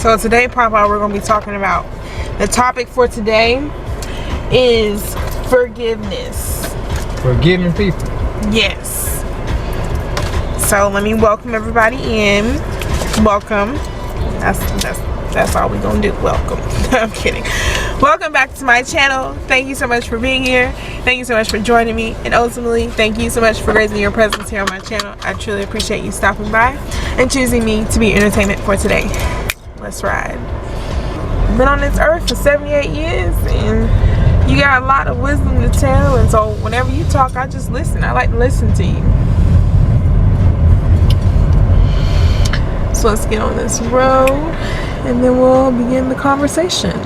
So today, Papa, we're going to be talking about the topic for today is forgiveness. Forgiving people. Yes. So let me welcome everybody in. Welcome. That's all we're going to do. Welcome. I'm kidding. Welcome back to my channel. Thank you so much for being here. Thank you so much for joining me. And ultimately, thank you so much for raising your presence here on my channel. I truly appreciate you stopping by and choosing me to be entertainment for today. Let's ride. Been on this earth for 78 years and you got a lot of wisdom to tell, and so whenever you talk, I just listen. I like to listen to you. So let's get on this road and then we'll begin the conversation.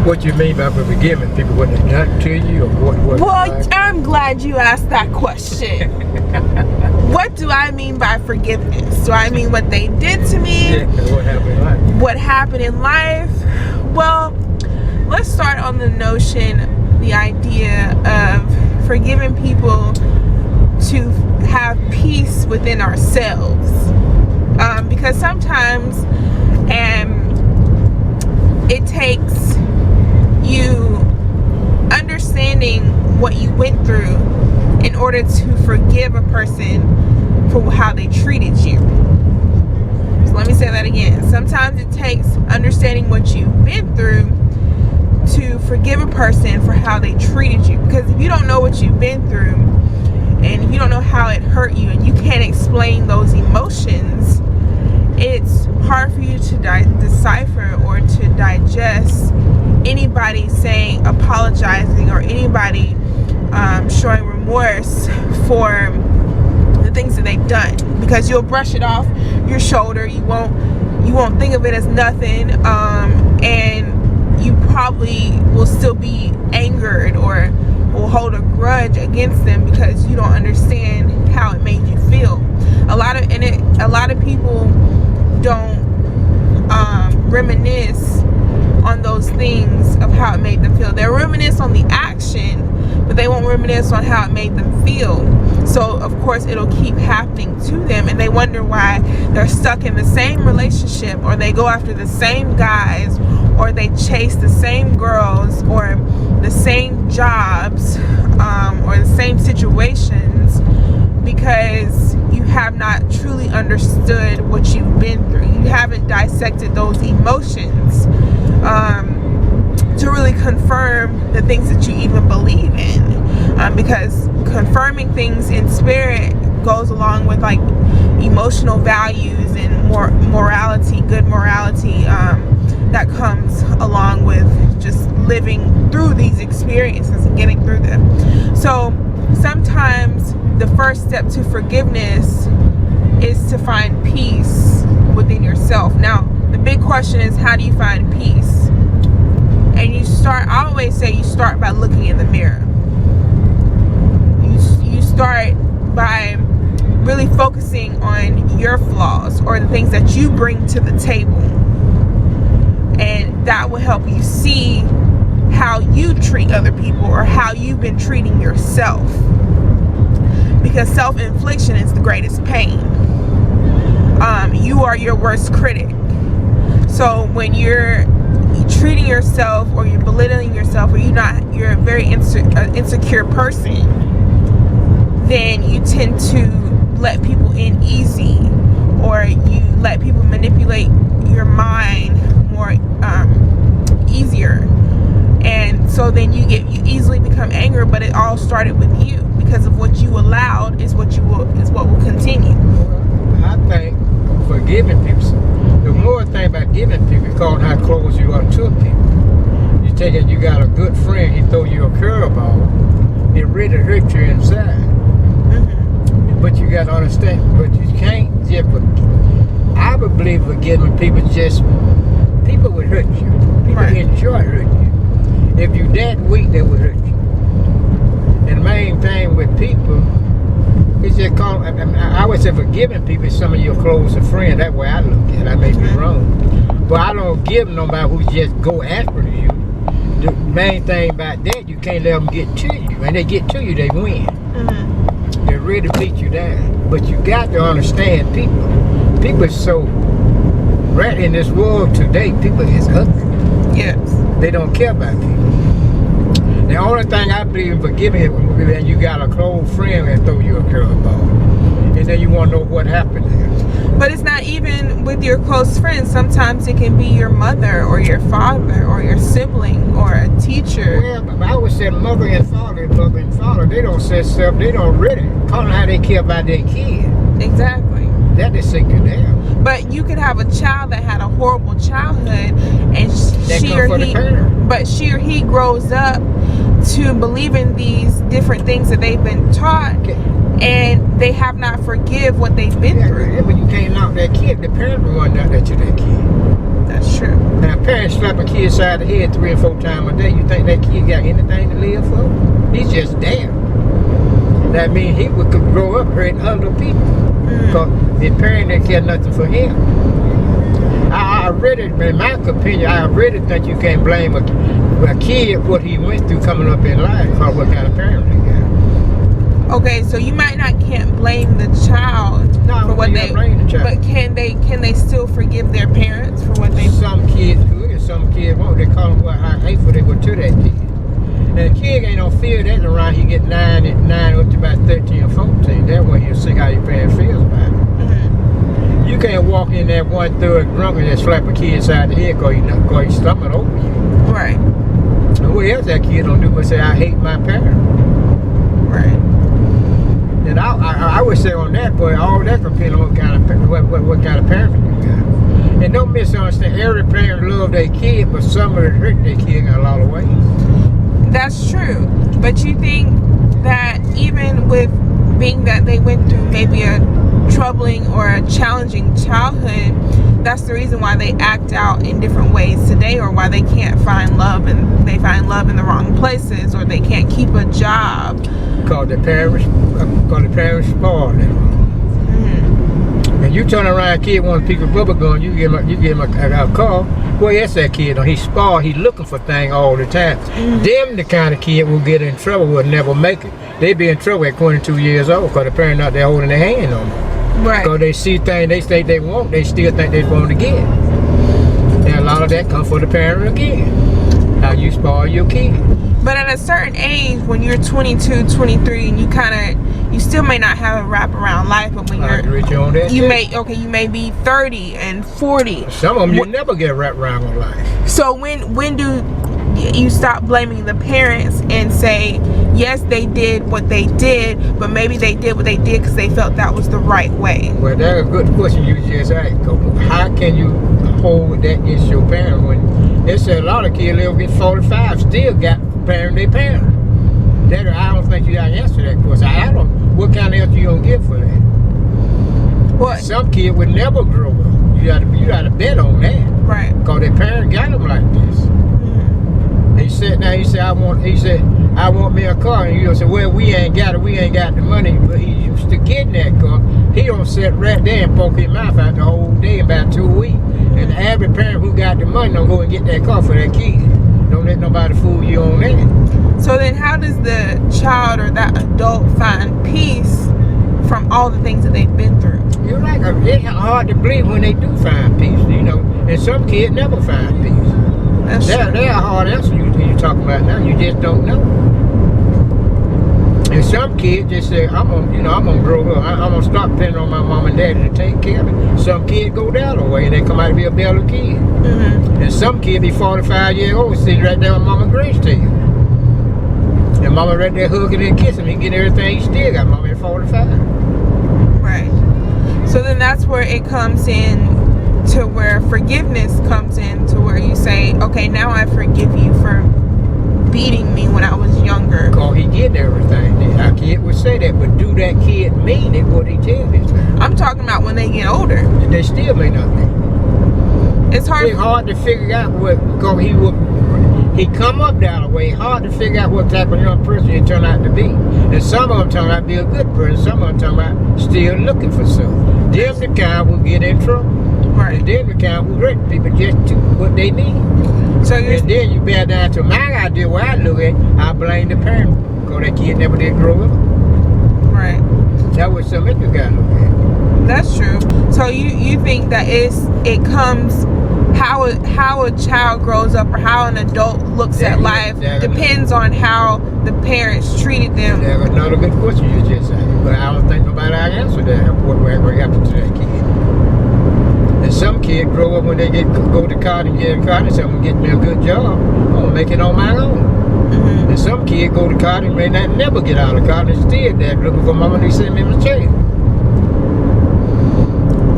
What you mean by forgiving people when they done to you, or what? Well, I'm glad you asked that question. What do I mean by forgiveness? Do I mean what they did to me? Yeah, what happened in life? What happened in life? Well, let's start on the notion, the idea of forgiving people to have peace within ourselves. Because sometimes it takes you understanding what you went through in order to forgive a person for how they treated you. So let me say that again. Sometimes it takes understanding what you've been through to forgive a person for how they treated you. Because if you don't know what you've been through and you don't know how it hurt you and you can't explain those emotions, it's hard for you to decipher or to digest anybody saying apologizing or anybody showing remorse for the things that they've done, because you'll brush it off your shoulder. You won't think of it as nothing, and you probably will still be angered or will hold a grudge against them because you don't understand how it made you feel. A lot of people don't reminisce on those things of how it made them feel. They reminisce on the action, but they won't reminisce on how it made them feel. So of course it'll keep happening to them, and they wonder why they're stuck in the same relationship, or they go after the same guys, or they chase the same girls, or the same jobs, or the same situations, because you have not truly understood what you've been through. You haven't dissected those emotions to really confirm the things that you even believe in, because confirming things in spirit goes along with like emotional values and morality, good morality, that comes along with just living through these experiences and getting through them. So sometimes the first step to forgiveness is to find peace within yourself. Now, the big question is, how do you find peace? And I always say you start by looking in the mirror. You start by really focusing on your flaws or the things that you bring to the table. And that will help you see how you treat other people or how you've been treating yourself. Because self-infliction is the greatest pain. You are your worst critic. So when you're treating yourself, or you're belittling yourself, or you're a very insecure person, then you tend to let people in easy, or you let people manipulate your mind more easier. And so then you easily become angry, but it all started with you, because of what you allowed is what will continue. I think forgiving people, the more thing about giving people, because how close you are to people. You take it, you got a good friend, he throw you a curveball, it really hurts you inside. Mm-hmm. But you got to understand, but you can't just, I would believe forgiving people people would hurt you. People enjoy hurting you. If you that weak, they would hurt you. And the main thing with people, it's just I would say forgiving people is some of your closest friends. That way I look at it. I may be wrong. But I don't give nobody who just go after you the main thing about that, you can't let them get to you. When they get to you, they win. Mm-hmm. They really beat you down. But you got to understand people. People are so right in this world today. People is ugly. Yes. They don't care about people. The only thing I believe in forgiving is when you got a close friend that throw you a curveball, and then you want to know what happened there. But it's not even with your close friends. Sometimes it can be your mother or your father or your sibling or a teacher. Well, but I would say mother and father, they don't say stuff. They don't really call them how they care about their kid. Exactly. That is sick of them. But you could have a child that had a horrible childhood, and That she come or for the he, parent. but she or he grows up to believe in these different things that they've been taught, and they have not forgive what they've been through. Yeah, but you can't knock that kid. The parent will run out that to that kid. That's true. Now, a parent slap a kid side of the head 3 or 4 times a day. You think that kid got anything to live for? He's just there. That means he would grow up hurting other people. Because his parent didn't care nothing for him. I really, in my opinion, I really think you can't blame a kid what he went through coming up in life because what kind of parent he got. Okay, so you might not can't blame the child No, for what you they, can't blame the child. but can they still forgive their parents for what they? Some kids could and some kids won't. They call them how hateful they were to that kid. And the kid ain't no fear that around he get 9 up to about 13 or 14. That way he'll see how your parent feels about it. Mm-hmm. You can't walk in there 1/3 drunk and just slap a kid side the head because he's stomach over you. Right. And what else that kid don't do but say, I hate my parent. Right. And I would say on that point, all that depends on what kind of parent you got. And don't misunderstand, every parent love their kid, but some of them hurt their kid in a lot of ways. That's true. But you think that even with being that they went through maybe a troubling or a challenging childhood, that's the reason why they act out in different ways today, or why they can't find love and they find love in the wrong places, or they can't keep a job. Because the parents spoiled them. And you turn around, a kid wants a piece of bubble gum, you give him a car. Well, yes, that kid, he's spoiled, he's looking for things all the time. Them the kind of kid will get in trouble, will never make it. They be in trouble at 22 years old because the parent not there holding their hand on them. Right. Because they see things they think they want, they still think they're going to get. And a lot of that comes for the parent again. How you spoil your kid. But at a certain age, when you're 22, 23, and you still may not have a wraparound life, but when I agree with you on that. you may be 30 and 40. Some of them you never get wrapped around with life. So when do you stop blaming the parents and say, yes, they did what they did, but maybe they did what they did because they felt that was the right way? Well, that's a good question you just asked. How can you hold that against your parent when they say a lot of kids live get 45, still got parent their parent? That I don't think you got to answer that question. I don't. What kind of answer you gonna give for that? What? Some kid would never grow up. You gotta bet on that. Right. Cause their parent got them like this. He said, I want me a car. And you say, well, we ain't got the money. But he used to get that car. He don't sit right there and poke his mouth out the whole day, about 2 weeks. And the average parent who got the money don't go and get that car for that kid. Don't let nobody fool you on that. So then how does the child or that adult find peace from all the things that they've been through? You're right. It's hard to believe when they do find peace, And some kids never find peace. That's true. They're a hard answer you're talking about now. You just don't know. And some kids just say, I'm gonna grow up. I'm gonna stop depending on my mom and daddy to take care of me. Some kids go down the way and they come out to be a better kid. And some kids be 45 years old, sitting right there on Mama Grace to you. And Mama right there hugging and kissing him. He get everything he still got. Mama at 45. Right. So then that's where it comes in to where forgiveness comes in, to where you say, okay, now I forgive you for beating me when I was younger. Because he getting everything. Our kid would say that, but do that kid mean it what he tells his parents? I'm talking about when they get older. They still may not be. It's hard. It's hard to figure out what, because he come up that way. Hard to figure out what type of young person he turn out to be. And some of them turn out to be a good person. Some of them turn out still looking for something. Them the kind will get in trouble. Right. And then we can't direct people just to what they need. So you're And then you bear down to my idea where I look at, I blame the parent. Because that kid never did grow up. right. That was something you got to look at. That's true. So you think that it comes how a child grows up or how an adult looks at life depends on how the parents treated them. That's another good question you just asked. But I don't think nobody answered that. What happened to that kid? And some kid grow up when they go to college and get a college, so I'm gonna get me a good job. I'm gonna make it on my own. Mm-hmm. And some kid go to college and may not never get out of college, still there looking for mama. They send me to jail.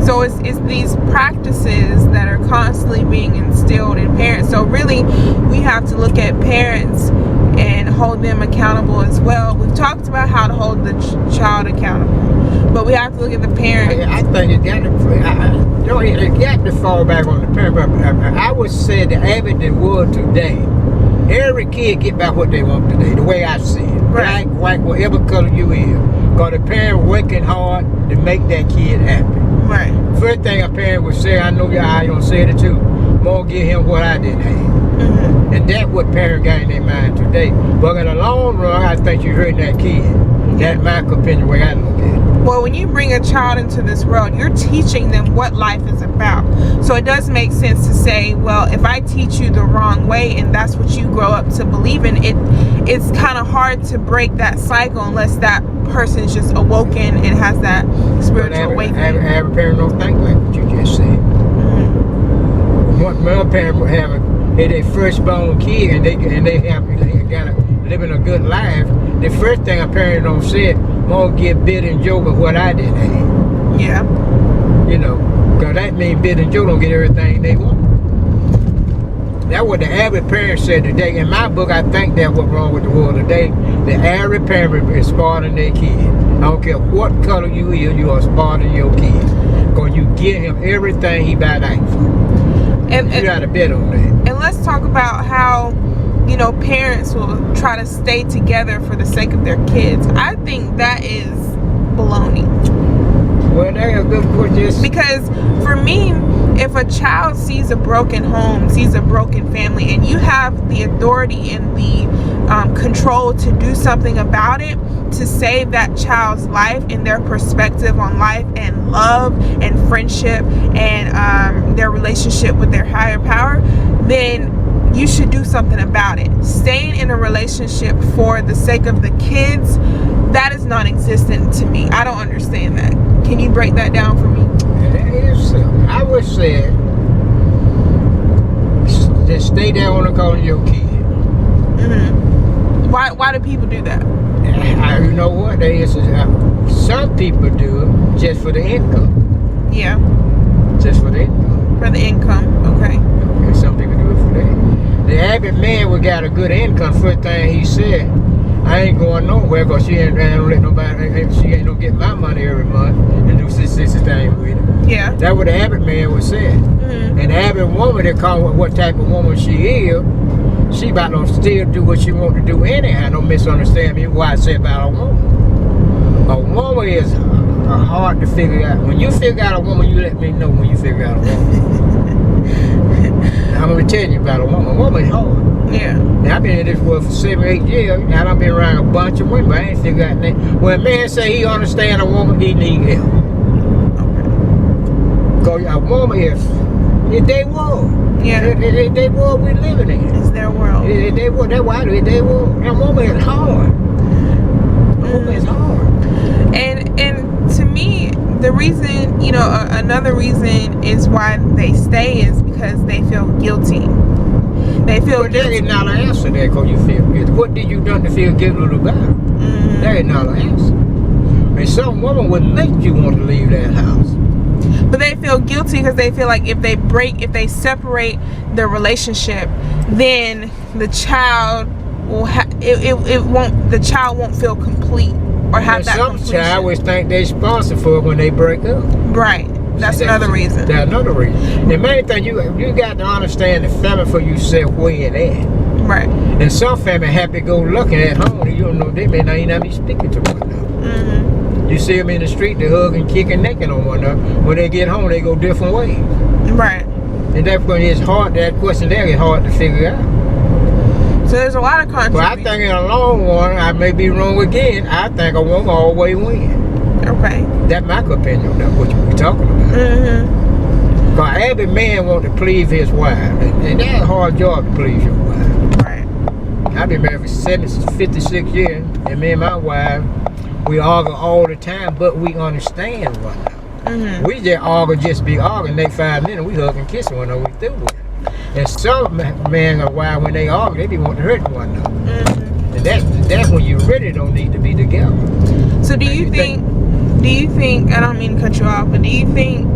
So it's these practices that are constantly being instilled in parents. So really, we have to look at parents and hold them accountable as well. We've talked about how to hold the child accountable, but we have to look at the parent. I think it got to fall back on the parent. I would say the average the world today, every kid get back what they want today, the way I see it. Right. Black, white, whatever color you is. Because the parent working hard to make that kid happy. Right. First thing a parent would say, I know your eye don't say it too. More give him what I didn't have. Mm-hmm. And that's what parents got in their mind today. But in the long run, I think you're hurting that kid. That's my opinion, the way I look at it. Well, when you bring a child into this world, you're teaching them what life is about. So it does make sense to say, well, if I teach you the wrong way and that's what you grow up to believe in, it's kind of hard to break that cycle unless that person's just awoken and has that spiritual awakening. Every parent don't think like what you just said. Mm-hmm. What my parents would have their firstborn kid and they gotta living a good life. The first thing a parent don't say, more give Bill and Joe but what I didn't have. Yeah. You know, because that means Bill and Joe don't get everything they want. That's what the average parent said today. In my book, I think that's what's wrong with the world today. The average parent is spoiling their kid. I don't care what color you is, you are spoiling your kid. Because you give him everything he buy out for. And You got to bet on that. And let's talk about how, parents will try to stay together for the sake of their kids. I think that is baloney. Well, that's a good question. Because for me, if a child sees a broken home, sees a broken family, and you have the authority and the control to do something about it, to save that child's life and their perspective on life and love and friendship and their relationship with their higher power, then you should do something about it. Staying in a relationship for the sake of the kids, that is non-existent to me. I don't understand that. Can you break that down for me? That is simple. I would say, just stay there on the corner of your kid. Mm-hmm. Why do people do that? You know what? Some people do it just for the income. Yeah. Just for the income. For the income. Okay. And some people do it for that. The average man would got a good income. First thing he said, I ain't going nowhere because she ain't let nobody. She ain't gonna get my money every month and do this thing with it. Yeah. That's what the average man would say. Mm-hmm. And the average woman, they call what type of woman she is. She about to still do what she want to do anyhow. Don't misunderstand me. What I say about a woman. A woman is hard to figure out. When you figure out a woman, you let me know when you figure out a woman. I'm gonna tell you about a woman. A woman is hard. Yeah. Now, I've been in this world for 7-8 years. And I've been around a bunch of women, but I ain't figured out nothing. When a man say he understand a woman, he need help. Because a woman is their world. Yeah. It's their world we living in. It's their world. It's their world. That's why it's their world. And a woman is hard. A woman is hard. And to me, the reason, another reason is why they stay is because they feel guilty. They feel But guilty. that is not an answer there because you feel guilty. What did you done to feel guilty about? Mm-hmm. That is not an answer. And some woman would make you want to leave that house. But they feel guilty because they feel like if they separate the relationship, then the child will the child won't feel complete or have that some completion. child always think they're responsible for it when they break up. Right. That's another reason. That's another reason. The main thing you got to understand the family for yourself where it at. Right. And some family happy go looking at home. You don't know they may not even be speaking to one another. Mm-hmm. You see them in the street, they hug and kick and naked on one another. When they get home, they go different ways. Right. And that's when it's hard. That question there is hard to figure out. So there's a lot of But I controversy. think in the long run, I may be wrong again. I think a woman always wins. Okay. That's my opinion. That's what you were talking about. Mm-hmm. Because every man wants to please his wife. And that's a hard job to please your wife. Right. I've been married for 56 years. And me and my wife, we argue all the time, but we understand one another. Mm-hmm. We just argue, just be arguing. Next 5 minutes, we hug and kiss one another. We through with it. And some men or wife, when they argue, they be wanting to hurt one another. Mm-hmm. And that's when you really don't need to be together. So do you think, I don't mean to cut you off, but do you think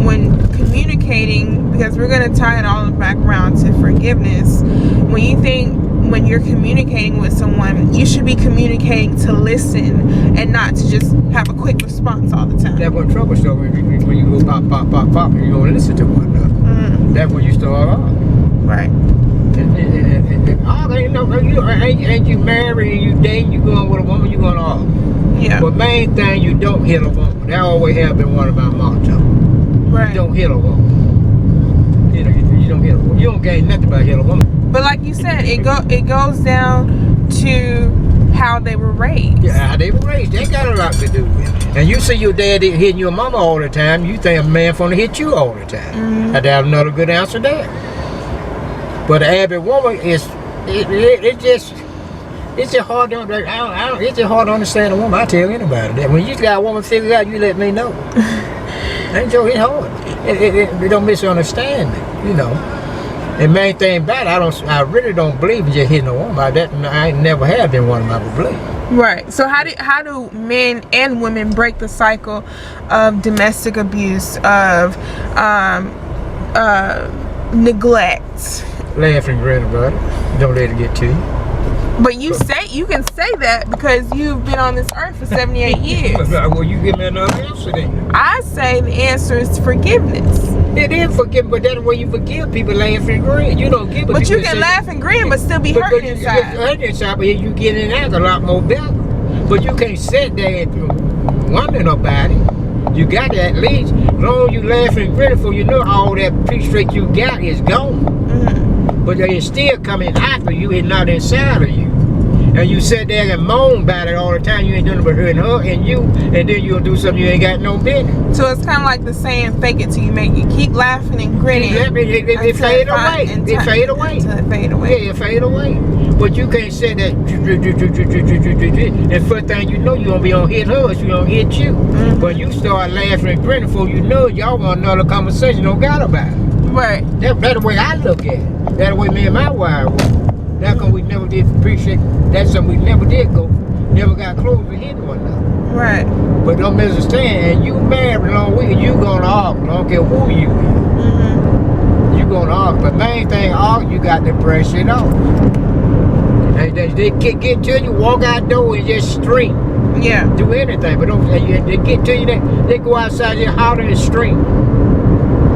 when communicating, because we're going to tie it all back around to forgiveness, when you're communicating with someone, you should be communicating to listen and not to just have a quick response all the time? That's when trouble starts, when you go pop, pop, pop, pop, and you don't listen to one another. Mm-hmm. That's when you start arguing. Right. Ain't you married and you dating, you going with a woman, you going to argue. Yeah. But main thing, you don't hit a woman. That always have been one of my mottos. Right. You don't hit a woman. You don't hit a woman. You don't gain nothing by hit a woman. But like you said, it goes down to how they were raised. Yeah, how they were raised. They got a lot to do with it. And you see your daddy hitting your mama all the time, you think a man finna hit you all the time. Mm-hmm. That's another good answer there. But the average woman it's just hard to it's just hard to understand a woman. I tell anybody that when you got a woman figured out, you let me know. Ain't so it's hard. It don't misunderstand me, you know. And main thing about it, I really don't believe in just hitting a woman. I never have been one of my belief. Right. So how do men and women break the cycle of domestic abuse, of neglect? Laugh and grin about it. Don't let it get to you. But you can say that because you've been on this earth for 78 years. Well, you give me another answer then. I say the answer is forgiveness. It is forgive, but that's the way you forgive people, laugh and grin. You don't give. But you can laugh and grin, but still be hurting inside. Hurting inside, but you get in there a lot more better. But you can't sit there and wonder about it. You got to at least, as long as you laugh and grin, for you know all that peace straight you got is gone. Mm-hmm. But it's still coming after you, it's not inside of you. And you sit there and moan about it all the time. You ain't doing it but hurting her and you, and then you'll do something you ain't got no business. So it's kind of like the saying, fake it till you make it. Keep laughing and grinning. It fade away. It fade away. Until it fade away. Yeah, it fade away. But you can't say that. And first thing you know, you gonna be on hit her, she gonna hit you. Mm-hmm. But you start laughing and grinning before you know it, y'all want another conversation. Don't got about it. Right. That's the way I look at it. That's the way me and my wife were. That's because we never did appreciate. That's something we never did go. Never got close to hitting one another. Right. But don't misunderstand. And you married long week, you gonna argue. Don't care who you is. Mm-hmm. You gonna argue. But main thing, argue, you got to brush it off. They get to you, walk out the door and just stream. Yeah. Do anything, but don't. They get to you, they go outside and holler and stream.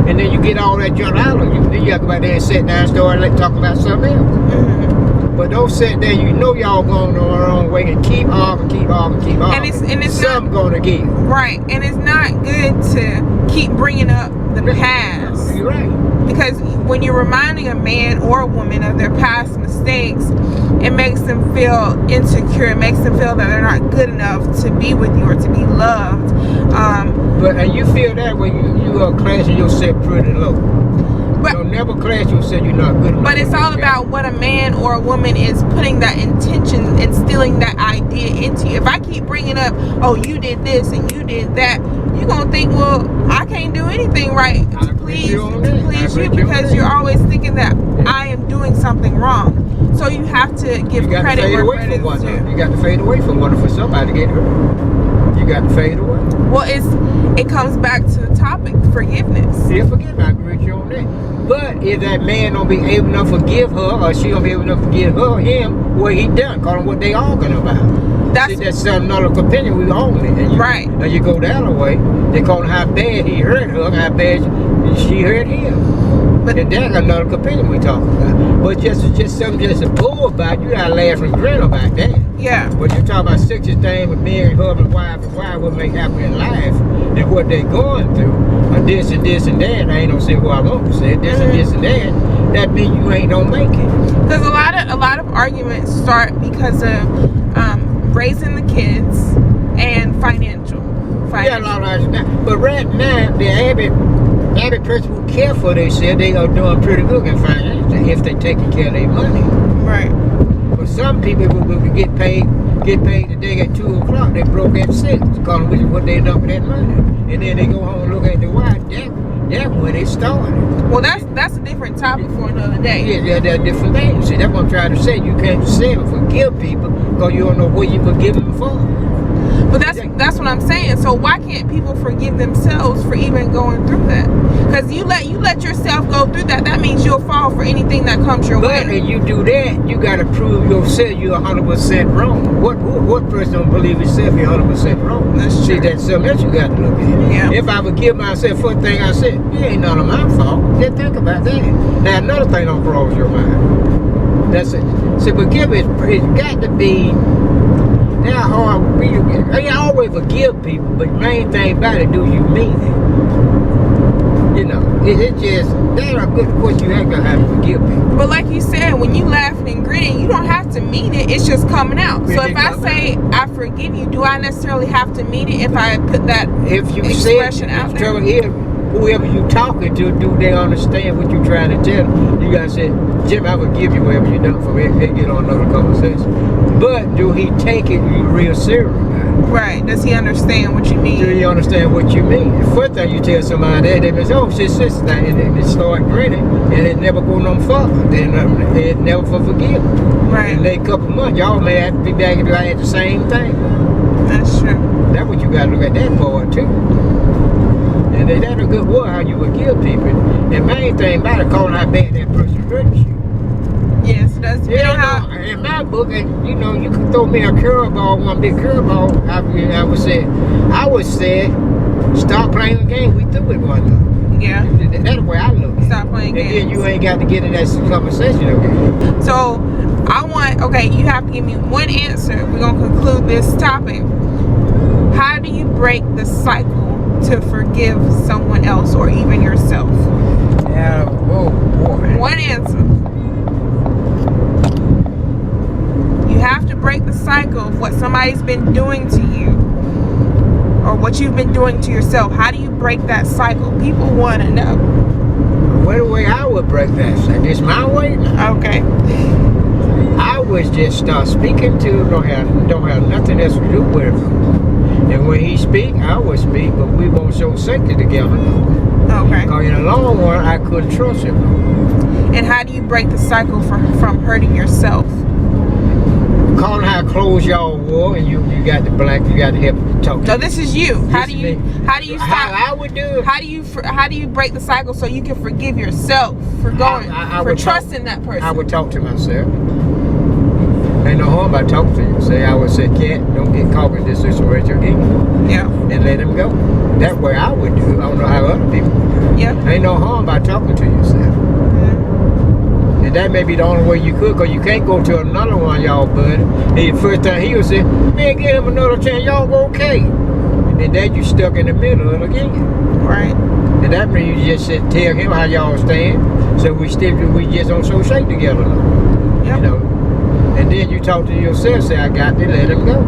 And then you get all that junk out of you. Then you have to go back there and sit down and start talking about something else. Mm-hmm. But don't sit there, you know y'all going the wrong way and keep arguing. And it's something gonna give. Right. And it's not good to keep bringing up the past. You're right. Because when you're reminding a man or a woman of their past mistakes, it makes them feel insecure. It makes them feel that they're not good enough to be with you or to be loved. And you feel that when you are classing yourself pretty low. You'll never class yourself you're not good enough. But it's all about what a man or a woman is putting that intention, instilling that idea into you. If I keep bringing up, oh, you did this and you did that, you're going to think, well, I can't do anything right to please you because you're always thinking that I am doing something wrong. So you have to give credit where credit is due. You got to fade away from one for somebody to get hurt. You got to fade away. Well, it comes back to the topic, forgiveness. Yeah, forgive me, I agree with you on that. But if that man don't be able enough to forgive her, or she don't be able enough to forgive him, what he done, call him what they arguing about. That's another opinion we own it. Right. And you go the other way, they call him how bad he hurt her, how bad she hurt him. But And that's another opinion we talking about. But just something just to bull about, you gotta laugh and grin about that. yeah, But you talk about sexy thing with married husband, wife, and wife would make happy in life and what they going through, or this and this and that. I ain't gonna say who I want to say, this and this and that. That means you ain't gonna make it. because a lot of arguments start because of raising the kids and financial. Yeah, a lot of that. But right now, the average person who care for themselves, they are doing pretty good in finance if they taking care of their money. Right. But some people will get paid today at 2 o'clock. They broke at 6, because which is what they done with that money. And then they go home and look at the wife. That's where they started. Well, that's a different topic for another day. Yeah, there are different things. See, that's what I'm trying to say. You can't say and forgive people because you don't know what you forgive them for. But that's what I'm saying. So why can't people forgive themselves for even going through that? Because you let yourself go through that. That means you'll fall for anything that comes your But way. when you do that, you got to prove yourself you're 100% wrong. What person don't believe himself you're 100% wrong? That's See, true. that's something else you got to look at. Yeah. If I forgive myself for the thing I said, it ain't none of my fault. Just think about that. Now, another thing don't cross your mind. That's it. See, forgiveness, it's got to be... Now, hard. I always forgive people, but the main thing about it, do you mean it? You know, it just, that's a good question. You ain't gonna have to forgive people. But like you said, when you laughing and grinning, you don't have to mean it. It's just coming out. So if I say I forgive you, do I necessarily have to mean it if I put that If you expression said, out there? whoever you talking to, do they understand what you're trying to tell them? You gotta say, Jim, I forgive you whatever you done for me. They get on another conversation. But do he take it real serious? Right. Does he understand what you Do mean? you understand what you mean? The first time you tell somebody that, they say, oh, it's this thing, and they start grinning, and it never go no further. It never for forgiveness. Right. In a couple months, y'all may have to be back and like the same thing. That's true. That's what you got to look at that part too. And that's a good word, how you forgive people. And main thing about it, calling how bad that person hurts you. Yes, that's how. In my book, and you know, you can throw me a curveball, one big curveball. I would say, stop playing a game. We threw it one time. Yeah. That's the way I look. Stop playing And games. then you ain't got to get in that conversation again. So you have to give me one answer. We're gonna conclude this topic. How do you break the cycle to forgive someone else or even yourself? Yeah, oh boy. One answer. You have to break the cycle of what somebody's been doing to you or what you've been doing to yourself. How do you break that cycle? People want to know. Well, the way I would break that cycle, it's my way now. Okay. I would just start speaking to him, don't have nothing else to do with him. And when he speak, I would speak, but we won't show safety together. Okay. Because in the long run, I couldn't trust him. And how do you break the cycle from hurting yourself? Calling how close y'all were, and you got the black, you got to help talk to So me. this is you. How do you stop? How I would do it? How do you break the cycle so you can forgive yourself for going I for would trusting that person? I would talk to myself. Ain't no harm by talking to you. I would say, Cat, don't get caught in this situation again. Yeah. And let him go. That way I would do it. I don't know how other people would do it. Yeah. Ain't no harm by talking to yourself. And that may be the only way you could, because you can't go to another one, y'all, buddy. And the first time he would say, man, give him another chance, y'all go okay. And then you stuck in the middle of it again. Right. And that means you just tell him how y'all stand. So we just don't so shake together. Yep. You know. And then you talk to yourself, say, I got to let him go.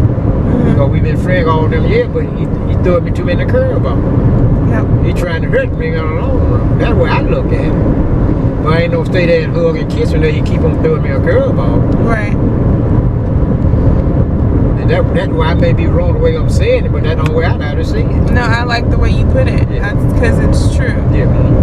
Because we've been friends all them years, but he threw me too many curveballs. Yep. He trying to hurt me in the long run. That's where I look at it. But I ain't no stay there and hug and kiss him, then he keep on throwing me a curveball. Right. And that's why I may be wrong the way I'm saying it, but that's the only way I know to see it. No, I like the way you put it. Yeah. That's because it's true. Yeah.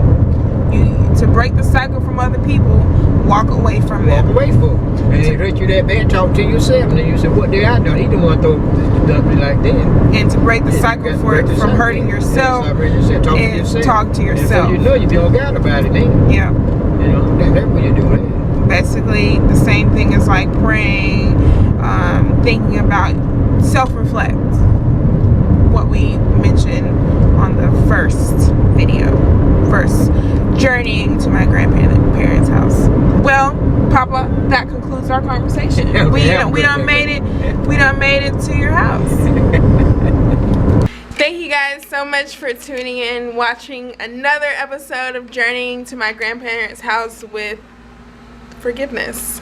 To break the cycle from other people, walk away from Walk them. away from it. And it hurt you that bad, talk to yourself. And then you say, what did I done? He the one throw me like that. And to break the cycle from hurting yourself, talk to yourself. And so you know you don't got about it then. Yeah. You know, that's when you do that. Basically, the same thing as like praying, thinking about, self-reflect. What we mentioned on the first video. first journeying to my grandparents' house. Well, Papa, that concludes our conversation. We done made it to your house. Thank you guys so much for tuning in, watching another episode of Journeying to My Grandparents' House with Forgiveness.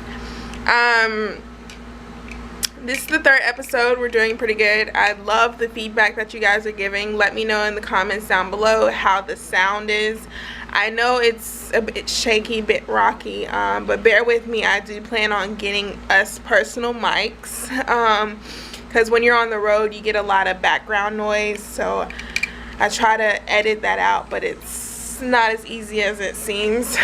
This is the third episode. We're doing pretty good. I love the feedback that you guys are giving. Let me know in the comments down below how the sound is. I know it's a bit shaky, a bit rocky, but bear with me. I do plan on getting us personal mics. Because when you're on the road, you get a lot of background noise, so I try to edit that out, but it's not as easy as it seems.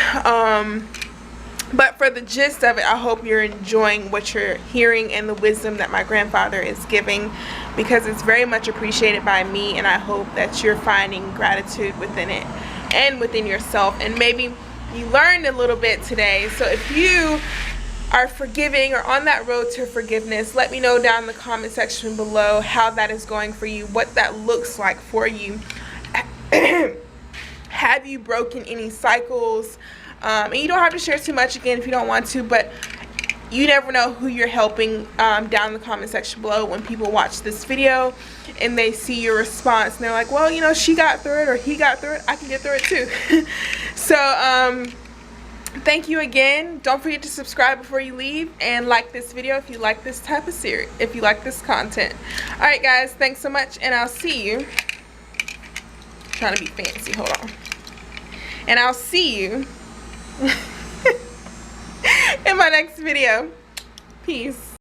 But for the gist of it, I hope you're enjoying what you're hearing and the wisdom that my grandfather is giving, because it's very much appreciated by me, and I hope that you're finding gratitude within it and within yourself, and maybe you learned a little bit today. So if you are forgiving or on that road to forgiveness, let me know down in the comment section below how that is going for you, what that looks like for you. Have you broken any cycles? And you don't have to share too much again if you don't want to, but you never know who you're helping down in the comment section below when people watch this video and they see your response and they're like, well, you know, she got through it or he got through it, I can get through it too. So thank you again. Don't forget to subscribe before you leave, and like this video if you like this type of series, if you like this content. Alright guys, thanks so much, and I'll see you. I'm trying to be fancy, hold on. And I'll see you in my next video. Peace.